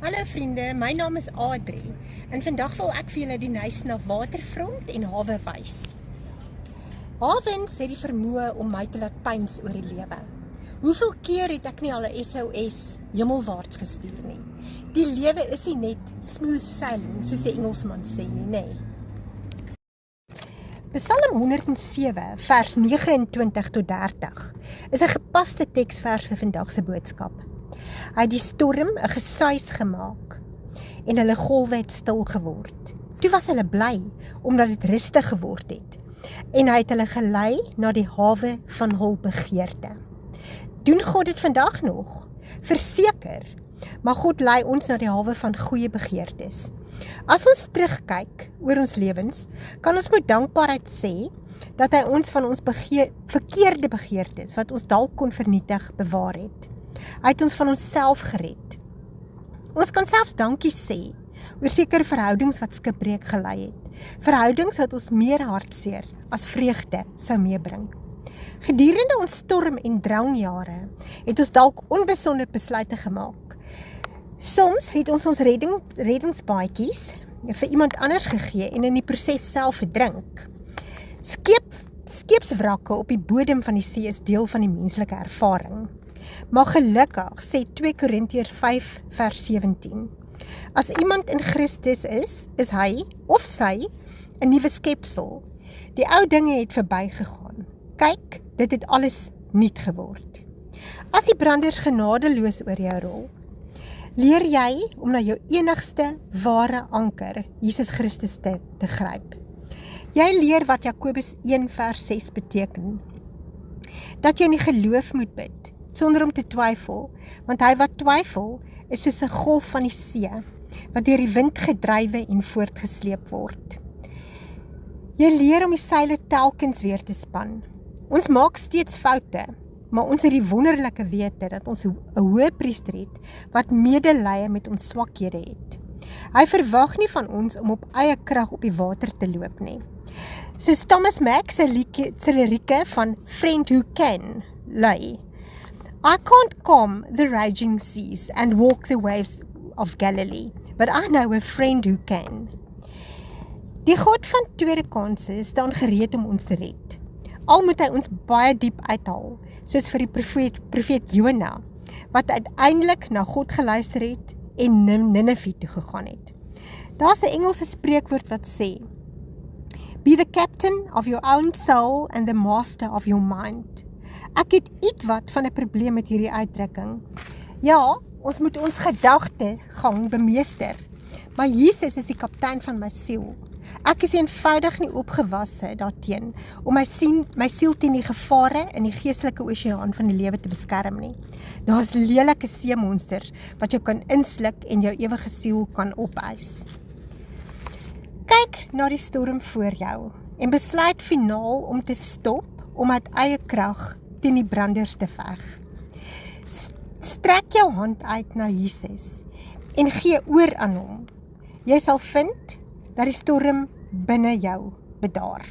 Hallo vriende, my naam is Adrie en vandag wil ek vir julle die nuus na waterfront en hawe wys. Hawens het die vermoë om my te laat pyns oor die lewe. Hoeveel keer het ek nie al 'n SOS hemelwaarts gestuur nie? Die lewe is nie net smooth sailing soos die Engelsman sê nie, nee. Psalm 107 vers 29 tot 30 is 'n gepaste teksvers vir vandag se boodskap. Hy het die storm 'n gesuis gemaak en hulle golwe het stil geword. Toe was hulle bly omdat dit rustig geword het en hy het hulle gelei na die hawe van hul begeerte. Doen God dit vandag nog? Verseker, maar God lei ons na die hawe van goeie begeertes. As ons terugkyk oor ons lewens, kan ons met dankbaarheid sê dat hy ons van ons verkeerde begeertes, wat ons dalk kon vernietig, bewaar het. Hy het ons van onsself gered. Ons kan selfs dankie sê oor sekere verhoudings wat skipbreek gelei het. Verhoudings wat ons meer hartseer as vreugde sou meebring. Gedurende ons storm en drownjare het ons dalk onbesonde besluite gemaak. Soms het ons reddingsbaadjies vir iemand anders gegee en in die proses self verdrink. Skeepswrakke op die bodem van die see is deel van die menslike ervaring. Maar gelukkig sê 2 Korintiërs 5 vers 17. As iemand in Christus is hy of sy 'n nuwe skepsel. Die ou dinge het verbygegaan. Kyk, dit het alles nuut geword. As die branders genadeloos oor jou rol, leer jy om na jou enigste ware anker, Jesus Christus, te gryp. Jy leer wat Jakobus 1 vers 6 beteken. Dat jy in die geloof moet bid, sonder om te twyfel, want hy wat twyfel is soos 'n golf van die see, wat deur die wind gedrywe en voortgesleep word. Jy leer om die seile telkens weer te span. Ons maak steeds foute, maar ons het die wonderlike wete dat ons 'n hoëpriester het, wat medelee met ons swakhede het. Hy verwag nie van ons om op eie krag op die water te loop nie. Soos Thomas Mack se lirieke van Friend Who Can lei. I can't calm the raging seas and walk the waves of Galilee, but I know a friend who can. Die God van tweede kanse staan gereed om ons te red. Al moet hy ons baie diep uithaal, soos vir die profeet Jona, wat uiteindelik na God geluister het en Ninive toe gegaan het. Daar's 'n Engelse spreekwoord wat sê, Be the captain of your own soul and the master of your mind. Ek het ietwat van 'n probleem met hierdie uitdrukking. Ja, ons moet ons gedagtegang bemeester, maar Jesus is die kaptein van my siel. Ek is eenvoudig nie opgewasse daarteen om my siel teen die gevare in die geestelike oseaan van die lewe te beskerm nie. Daar's lelike seemonsters wat jou kan insluk en jou ewige siel kan opeis. Kyk na die storm voor jou en besluit finaal om te stop om uit eie krag teen die branders te veg. Strek jou hand uit na Jesus en gee oor aan hom. Jy sal vind dat die storm binne jou bedaar.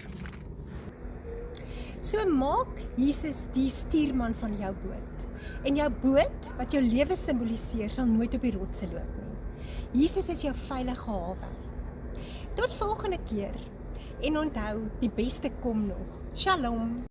So maak Jesus die stuurman van jou boot. En jou boot, wat jou lewe simboliseer, sal nooit op die rotse loop nie. Jesus is jou veilige hawe. Tot volgende keer. En onthou, die beste kom nog. Shalom.